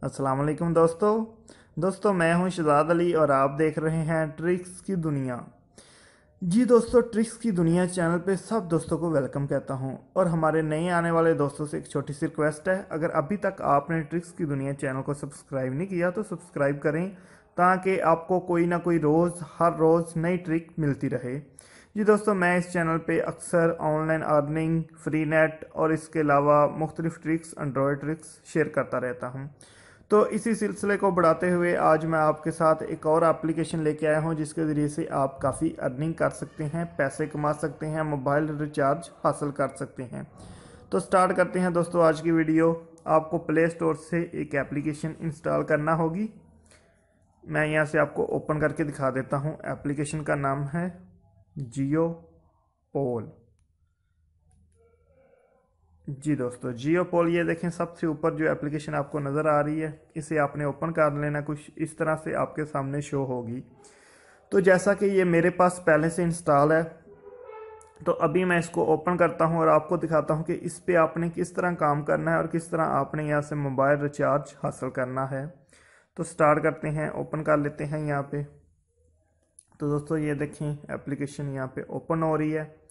अस्सलाम वालेकुम दोस्तों मैं हूं शहजाद अली और आप देख रहे हैं ट्रिक्स की दुनिया। जी दोस्तों, ट्रिक्स की दुनिया चैनल पे सब दोस्तों को वेलकम कहता हूं और हमारे नए आने वाले दोस्तों से एक छोटी सी रिक्वेस्ट है, अगर अभी तक आपने ट्रिक्स की दुनिया चैनल को सब्सक्राइब नहीं किया तो सब्सक्राइब करें ताकि आपको कोई ना कोई हर रोज़ नई ट्रिक मिलती रहे। जी दोस्तों, मैं इस चैनल पे अक्सर ऑनलाइन अर्निंग, फ्री नेट और इसके अलावा मुख्तलिफ ट्रिक्स, एंड्रॉयड ट्रिक्स शेयर करता रहता हूँ। तो इसी सिलसिले को बढ़ाते हुए आज मैं आपके साथ एक और एप्लीकेशन लेके आया हूँ जिसके ज़रिए से आप काफ़ी अर्निंग कर सकते हैं, पैसे कमा सकते हैं, मोबाइल रिचार्ज हासिल कर सकते हैं। तो स्टार्ट करते हैं दोस्तों आज की वीडियो। आपको प्ले स्टोर से एक एप्लीकेशन इंस्टॉल करना होगी। मैं यहाँ से आपको ओपन करके दिखा देता हूँ। एप्लीकेशन का नाम है जियो पोल। जी दोस्तों, जियो पोल, ये देखें सबसे ऊपर जो एप्लीकेशन आपको नज़र आ रही है, इसे आपने ओपन कर लेना। कुछ इस तरह से आपके सामने शो होगी। तो जैसा कि ये मेरे पास पहले से इंस्टॉल है, तो अभी मैं इसको ओपन करता हूँ और आपको दिखाता हूँ कि इस पे आपने किस तरह काम करना है और किस तरह आपने यहाँ से मोबाइल रिचार्ज हासिल करना है। तो स्टार्ट करते हैं, ओपन कर लेते हैं यहाँ पे। तो दोस्तों ये देखें एप्लीकेशन यहाँ पे ओपन हो रही है।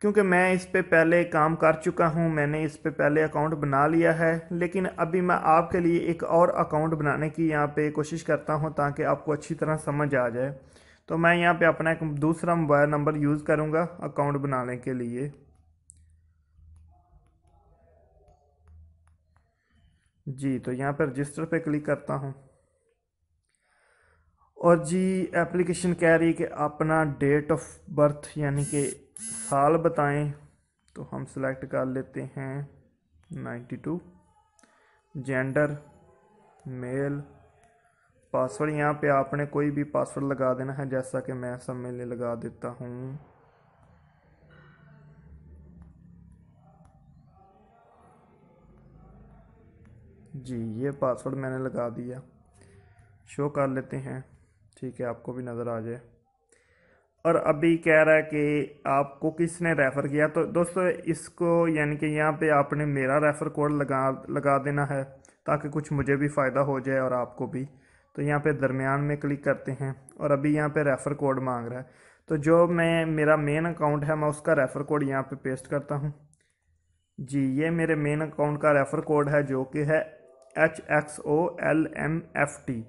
क्योंकि मैं इस पे पहले काम कर चुका हूं, मैंने इस पे पहले अकाउंट बना लिया है, लेकिन अभी मैं आपके लिए एक और अकाउंट बनाने की यहाँ पे कोशिश करता हूं ताकि आपको अच्छी तरह समझ आ जाए। तो मैं यहाँ पे अपना एक दूसरा मोबाइल नंबर यूज़ करूँगा अकाउंट बनाने के लिए। जी, तो यहाँ पर रजिस्टर पे क्लिक करता हूँ और जी एप्लीकेशन कह रही है कि अपना डेट ऑफ बर्थ यानी कि साल बताएं। तो हम सिलेक्ट कर लेते हैं 92। Gender male. पासवर्ड यहाँ पे आपने कोई भी पासवर्ड लगा देना है, जैसा कि मैं सब में लगा देता हूँ। जी, ये पासवर्ड मैंने लगा दिया। शो कर लेते हैं, ठीक है, आपको भी नज़र आ जाए। और अभी कह रहा है कि आपको किसने रेफ़र किया। तो दोस्तों इसको यानी कि यहाँ पे आपने मेरा रेफ़र कोड लगा देना है ताकि कुछ मुझे भी फ़ायदा हो जाए और आपको भी। तो यहाँ पे दरमियान में क्लिक करते हैं और अभी यहाँ पे रेफ़र कोड मांग रहा है। तो जो मेरा मेन अकाउंट है, मैं उसका रेफ़र कोड यहाँ पे पेस्ट करता हूँ। जी, ये मेरे मेन अकाउंट का रेफ़र कोड है जो कि है HXOLMFT।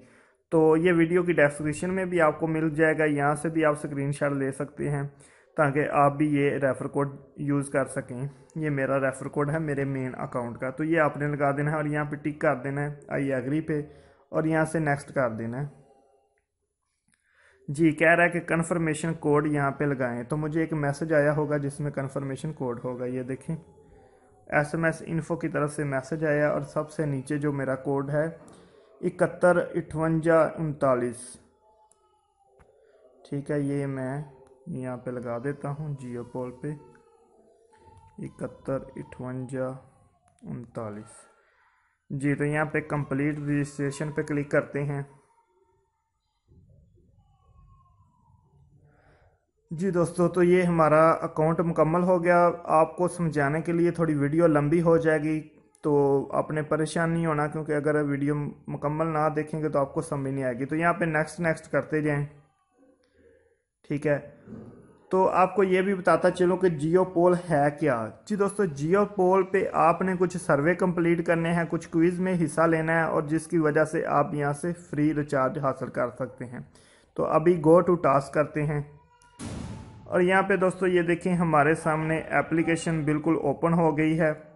तो ये वीडियो की डिस्क्रिप्शन में भी आपको मिल जाएगा, यहाँ से भी आप स्क्रीनशॉट ले सकते हैं ताकि आप भी ये रेफ़र कोड यूज़ कर सकें। ये मेरा रेफ़र कोड है मेरे मेन अकाउंट का। तो ये आपने लगा देना है और यहाँ पे टिक कर देना है आई एग्री पे और यहाँ से नेक्स्ट कर देना है। जी, कह रहा है कि कन्फर्मेशन कोड यहाँ पे लगाएं। तो मुझे एक मैसेज आया होगा जिसमें कन्फर्मेशन कोड होगा, ये देखें SMS इन्फो की तरफ से मैसेज आया और सबसे नीचे जो मेरा कोड है 715839। ठीक है, ये मैं यहाँ पे लगा देता हूँ जियो पोल पे 715839। जी, तो यहाँ पे कंप्लीट रजिस्ट्रेशन पे क्लिक करते हैं। जी दोस्तों, तो ये हमारा अकाउंट मुकम्मल हो गया। आपको समझाने के लिए थोड़ी वीडियो लंबी हो जाएगी, तो आपने परेशान नहीं होना, क्योंकि अगर वीडियो मुकम्मल ना देखेंगे तो आपको समझ नहीं आएगी। तो यहाँ पे नेक्स्ट नेक्स्ट करते जाएं, ठीक है। तो आपको ये भी बताता चलो कि जियो पोल है क्या। जी दोस्तों, जियो पोल पे आपने कुछ सर्वे कंप्लीट करने हैं, कुछ क्विज़ में हिस्सा लेना है और जिसकी वजह से आप यहाँ से फ्री रिचार्ज हासिल कर सकते हैं। तो अभी गो टू टास्क करते हैं और यहाँ पे दोस्तों ये देखें हमारे सामने एप्लीकेशन बिल्कुल ओपन हो गई है।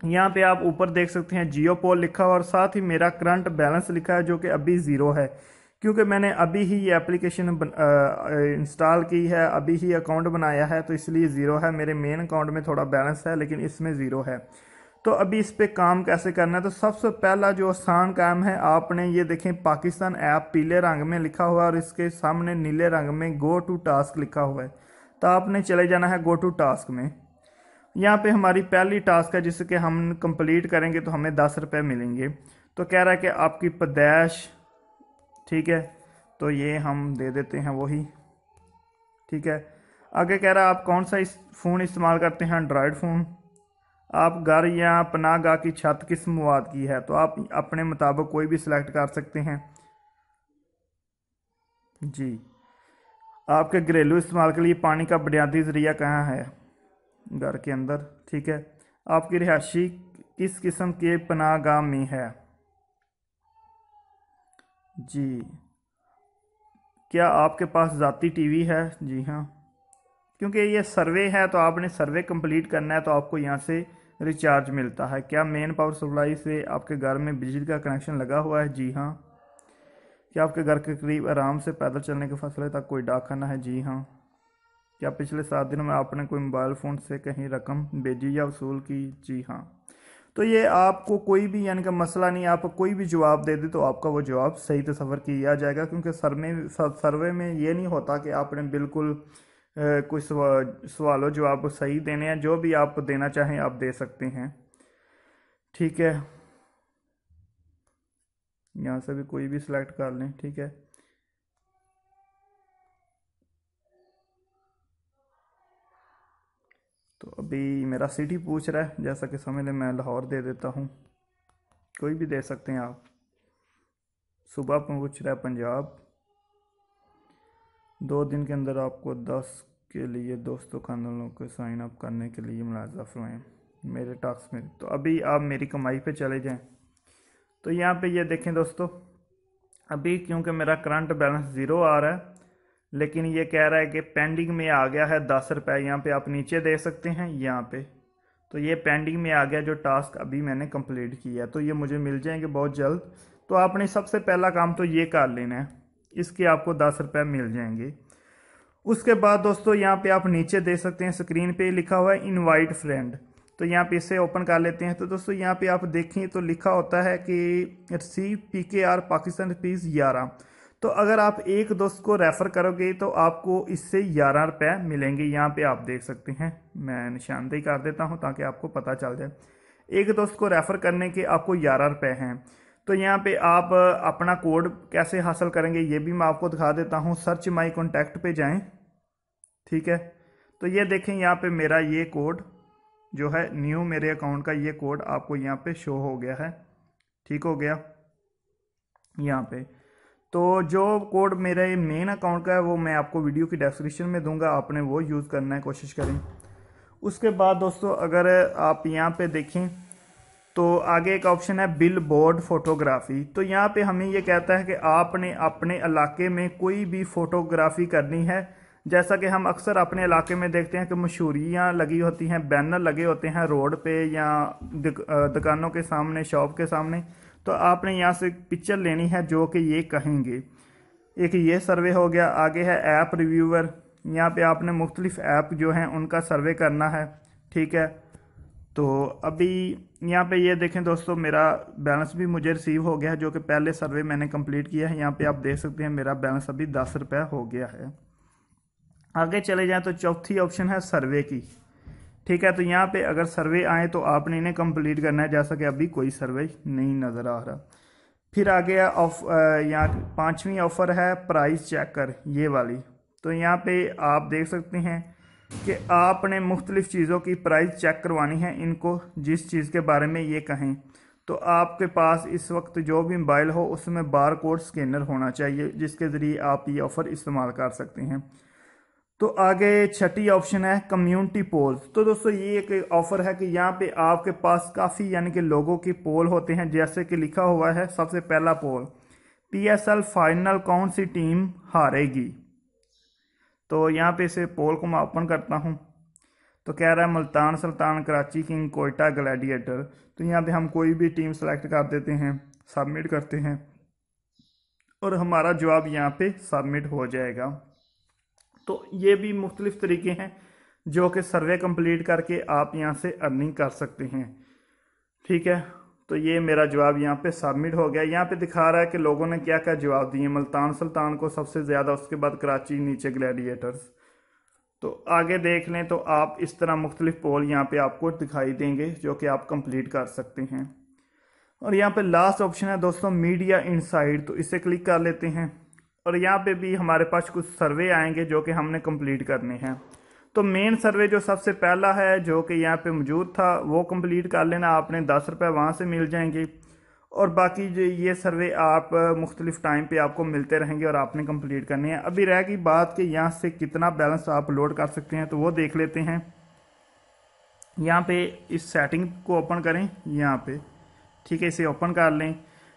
यहाँ पे आप ऊपर देख सकते हैं जियो पोल लिखा हुआ और साथ ही मेरा करंट बैलेंस लिखा है जो कि अभी ज़ीरो है, क्योंकि मैंने अभी ही ये एप्लीकेशन इंस्टॉल की है, अभी ही अकाउंट बनाया है, तो इसलिए ज़ीरो है। मेरे मेन अकाउंट में थोड़ा बैलेंस है लेकिन इसमें ज़ीरो है। तो अभी इस पे काम कैसे करना है, तो सबसे पहला जो आसान काम है, आपने ये देखें पाकिस्तान ऐप पीले रंग में लिखा हुआ है और इसके सामने नीले रंग में गो टू टास्क लिखा हुआ है। तो आपने चले जाना है गो टू टास्क में। यहाँ पे हमारी पहली टास्क है जिसके हम कंप्लीट करेंगे तो हमें 10 रुपये मिलेंगे। तो कह रहा है कि आपकी पैदाइश, ठीक है, तो ये हम दे देते हैं वही, ठीक है। आगे कह रहा है आप कौन सा फ़ोन इस्तेमाल करते हैं, एंड्रॉयड फ़ोन। आप घर या पनाहगाह की छत किस मवाद की है, तो आप अपने मुताबिक कोई भी सिलेक्ट कर सकते हैं जी। आपके घरेलू इस्तेमाल के लिए पानी का बुनियादी जरिया कहाँ है, घर के अंदर, ठीक है। आपकी रिहायशी किस किस्म के पनाहगाह में है जी। क्या आपके पास ज़ाती टीवी है, जी हाँ। क्योंकि ये सर्वे है तो आपने सर्वे कंप्लीट करना है, तो आपको यहाँ से रिचार्ज मिलता है। क्या मेन पावर सप्लाई से आपके घर में बिजली का कनेक्शन लगा हुआ है, जी हाँ। क्या आपके घर के करीब आराम से पैदल चलने के फासले तक कोई डाकखाना है, जी हाँ। क्या पिछले 7 दिनों में आपने कोई मोबाइल फ़ोन से कहीं रकम भेजी या वसूल की, जी हाँ। तो ये आपको कोई भी यानी कि मसला नहीं, आप कोई भी जवाब दे दे तो आपका वो जवाब सही तस्वर किया जाएगा, क्योंकि सर्वे में ये नहीं होता कि आपने बिल्कुल कोई सवालों जवाब सही देने हैं। जो भी आप देना चाहें आप दे सकते हैं, ठीक है। यहाँ से भी कोई भी सिलेक्ट कर लें, ठीक है। तो अभी मेरा सिटी पूछ रहा है, जैसा कि समझ लें मैं लाहौर दे देता हूँ, कोई भी दे सकते हैं आप। सुबह पूछ रहा है पंजाब। 2 दिन के अंदर आपको 10 के लिए दोस्तों खानदानों को साइन अप करने के लिए मुलाजा फरमाएं मेरे टास्क में। तो अभी आप मेरी कमाई पे चले जाएं, तो यहाँ पे ये देखें दोस्तों, अभी क्योंकि मेरा करंट बैलेंस 0 आ रहा है, लेकिन ये कह रहा है कि पेंडिंग में आ गया है 10 रुपये। यहाँ पे आप नीचे दे सकते हैं यहाँ पे, तो ये पेंडिंग में आ गया जो टास्क अभी मैंने कंप्लीट किया है, तो ये मुझे मिल जाएंगे बहुत जल्द। तो आपने सबसे पहला काम तो ये कर लेना है, इसके आपको 10 रुपये मिल जाएंगे। उसके बाद दोस्तों यहाँ पे आप नीचे दे सकते हैं, स्क्रीन पे लिखा हुआ है इनवाइट फ्रेंड, तो यहाँ पे इसे ओपन कर लेते हैं। तो दोस्तों यहाँ पे आप देखें तो लिखा होता है कि रिसीव PKR पाकिस्तान ₹11। तो अगर आप एक दोस्त को रेफ़र करोगे तो आपको इससे 11 रुपये मिलेंगे। यहाँ पे आप देख सकते हैं, मैं निशानदेही कर देता हूँ ताकि आपको पता चल जाए। एक दोस्त को रेफ़र करने के आपको 11 रुपये हैं। तो यहाँ पे आप अपना कोड कैसे हासिल करेंगे ये भी मैं आपको दिखा देता हूँ। सर्च माई कॉन्टैक्ट पे जाएं, ठीक है। तो ये देखें यहाँ पे मेरा ये कोड जो है न्यू मेरे अकाउंट का, ये कोड आपको यहाँ पे शो हो गया है, ठीक हो गया यहाँ पे। तो जो कोड मेरे मेन अकाउंट का है वो मैं आपको वीडियो की डिस्क्रिप्शन में दूंगा, आपने वो यूज़ करना है, कोशिश करें। उसके बाद दोस्तों अगर आप यहाँ पे देखें तो आगे एक ऑप्शन है बिल बोर्ड फोटोग्राफी। तो यहाँ पे हमें ये कहता है कि आपने अपने इलाके में कोई भी फोटोग्राफी करनी है। जैसा कि हम अक्सर अपने इलाके में देखते हैं कि मशहूरियाँ लगी होती हैं, बैनर लगे होते हैं रोड पे या दुकानों के सामने, शॉप के सामने। तो आपने यहाँ से पिक्चर लेनी है जो कि ये कहेंगे। एक ये सर्वे हो गया। आगे है ऐप रिव्यूअर, यहाँ पे आपने मुख्तलिफ ऐप जो हैं उनका सर्वे करना है, ठीक है। तो अभी यहाँ पे ये देखें दोस्तों, मेरा बैलेंस भी मुझे रिसीव हो गया है जो कि पहले सर्वे मैंने कंप्लीट किया है। यहाँ पे आप देख सकते हैं मेरा बैलेंस अभी 10 रुपये हो गया है। आगे चले जाएं तो चौथी ऑप्शन है सर्वे की, ठीक है। तो यहाँ पे अगर सर्वे आए तो आपने इन्हें कंप्लीट करना है, जैसा कि अभी कोई सर्वे नहीं नज़र आ रहा। फिर आगे यहाँ 5वीं ऑफ़र है प्राइस चेक कर, ये वाली। तो यहाँ पे आप देख सकते हैं कि आपने मुख्तलिफ़ चीज़ों की प्राइस चेक करवानी है इनको, जिस चीज़ के बारे में ये कहें। तो आपके पास इस वक्त जो भी मोबाइल हो उसमें बार कोड स्कैनर होना चाहिए, जिसके ज़रिए आप ये ऑफ़र इस्तेमाल कर सकते हैं। तो आगे छठी ऑप्शन है कम्युनिटी पोल। तो दोस्तों ये एक ऑफ़र है कि यहाँ पे आपके पास काफ़ी यानी कि लोगों के पोल होते हैं, जैसे कि लिखा हुआ है सबसे पहला पोल PSL फाइनल कौन सी टीम हारेगी। तो यहाँ पे इसे पोल को मैं ओपन करता हूँ, तो कह रहा है मुल्तान सुल्तान, कराची किंग, कोयटा ग्लैडिएटर। तो यहाँ पे हम कोई भी टीम सेलेक्ट कर देते हैं, सबमिट करते हैं और हमारा जवाब यहाँ पे सबमिट हो जाएगा। तो ये भी मुख्तलिफ तरीके हैं जो कि सर्वे कंप्लीट करके आप यहाँ से अर्निंग कर सकते हैं, ठीक है। तो ये मेरा जवाब यहाँ पे सबमिट हो गया। यहाँ पे दिखा रहा है कि लोगों ने क्या क्या जवाब दिए। मुल्तान सुल्तान को सबसे ज़्यादा, उसके बाद कराची, नीचे ग्लैडिएटर्स। तो आगे देख लें तो आप इस तरह मुख्तलिफ पोल यहाँ पे आपको दिखाई देंगे जो कि आप कंप्लीट कर सकते हैं। और यहाँ पे लास्ट ऑप्शन है दोस्तों मीडिया इनसाइड, तो इसे क्लिक कर लेते हैं और यहाँ पे भी हमारे पास कुछ सर्वे आएंगे जो कि हमने कंप्लीट करने हैं। तो मेन सर्वे जो सबसे पहला है जो कि यहाँ पे मौजूद था वो कंप्लीट कर लेना आपने, 10 रुपये वहाँ से मिल जाएंगे। और बाकी जो ये सर्वे आप मुख्तलिफ टाइम पे आपको मिलते रहेंगे और आपने कंप्लीट करनी है। अभी रह गई बात कि यहाँ से कितना बैलेंस आप लोड कर सकते हैं, तो वो देख लेते हैं। यहाँ पे इस सेटिंग को ओपन करें यहाँ पे, ठीक है, इसे ओपन कर लें।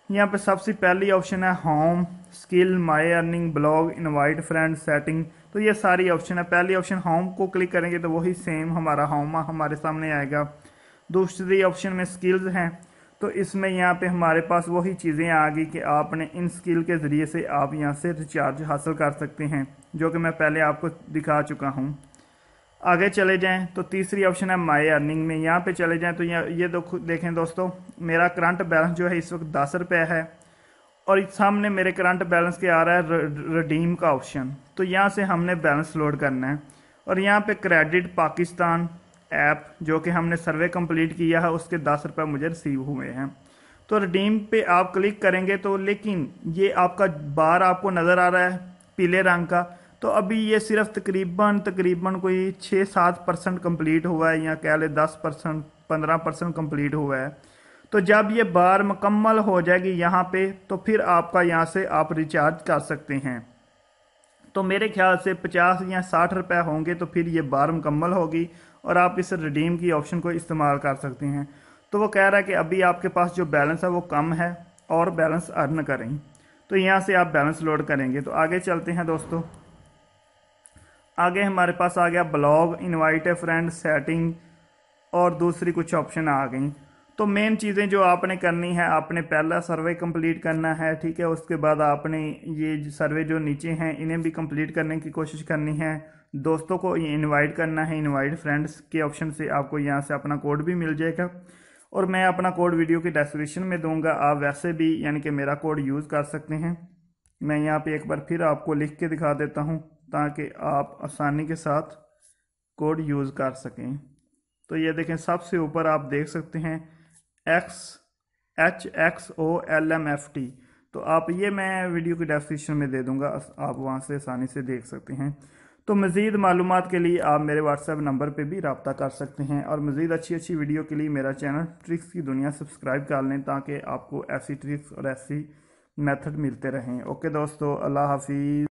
यहाँ पे सबसे पहली ऑप्शन है होम, स्किल, माई earning, blog, invite friend, setting. तो ये सारी ऑप्शन है। पहली ऑप्शन होम को क्लिक करेंगे तो वही सेम हमारा होम हमारे सामने आएगा। दूसरी ऑप्शन में स्किल्स हैं, तो इसमें यहाँ पे हमारे पास वही चीज़ें आ गई कि आपने इन स्किल के ज़रिए से आप यहाँ से रिचार्ज हासिल कर सकते हैं, जो कि मैं पहले आपको दिखा चुका हूँ। आगे चले जाएं तो तीसरी ऑप्शन है माई अर्निंग में, यहाँ पे चले जाएं तो ये देखें दोस्तों, मेरा करंट बैलेंस जो है इस वक्त 10 रुपये है और सामने मेरे करंट बैलेंस के आ रहा है रिडीम का ऑप्शन। तो यहाँ से हमने बैलेंस लोड करना है और यहाँ पे क्रेडिट पाकिस्तान ऐप जो कि हमने सर्वे कंप्लीट किया है उसके 10 रुपये मुझे रिसीव हुए हैं। तो रिडीम पे आप क्लिक करेंगे तो लेकिन ये आपका बार आपको नज़र आ रहा है पीले रंग का, तो अभी ये सिर्फ तकरीबन कोई 6-7% कंप्लीट हुआ है, या कह ले 10% 15% कंप्लीट हुआ है। तो जब ये बार मुकम्मल हो जाएगी यहाँ पे तो फिर आपका यहाँ से आप रिचार्ज कर सकते हैं। तो मेरे ख्याल से 50 या 60 रुपये होंगे तो फिर ये बार मुकम्मल होगी और आप इस रिडीम की ऑप्शन को इस्तेमाल कर सकते हैं। तो वो कह रहा है कि अभी आपके पास जो बैलेंस है वो कम है और बैलेंस अर्न करें, तो यहाँ से आप बैलेंस लोड करेंगे। तो आगे चलते हैं दोस्तों। आगे हमारे पास आ गया ब्लॉग, इनवाइट ए फ्रेंड, सेटिंग और दूसरी कुछ ऑप्शन आ गई। तो मेन चीज़ें जो आपने करनी है, आपने पहला सर्वे कंप्लीट करना है, ठीक है। उसके बाद आपने ये सर्वे जो नीचे हैं इन्हें भी कंप्लीट करने की कोशिश करनी है। दोस्तों को इनवाइट करना है, इनवाइट फ्रेंड्स के ऑप्शन से आपको यहाँ से अपना कोड भी मिल जाएगा और मैं अपना कोड वीडियो की डिस्क्रिप्शन में दूंगा। आप वैसे भी यानी कि मेरा कोड यूज़ कर सकते हैं। मैं यहाँ पे एक बार फिर आपको लिख के दिखा देता हूँ ताकि आप आसानी के साथ कोड यूज़ कर सकें। तो ये देखें, सबसे ऊपर आप देख सकते हैं XHXOLMFT। तो आप ये मैं वीडियो की डिस्क्रिप्शन में दे दूंगा, आप वहाँ से आसानी से देख सकते हैं। तो मज़ीद मालूमात के लिए आप मेरे व्हाट्सएप नंबर पे भी रब्ता कर सकते हैं और मज़ीद अच्छी वीडियो के लिए मेरा चैनल ट्रिक्स की दुनिया सब्सक्राइब कर लें ताकि आपको ऐसी ट्रिक्स और ऐसी मेथड मिलते रहें। ओके दोस्तों, अल्लाह हाफिज़।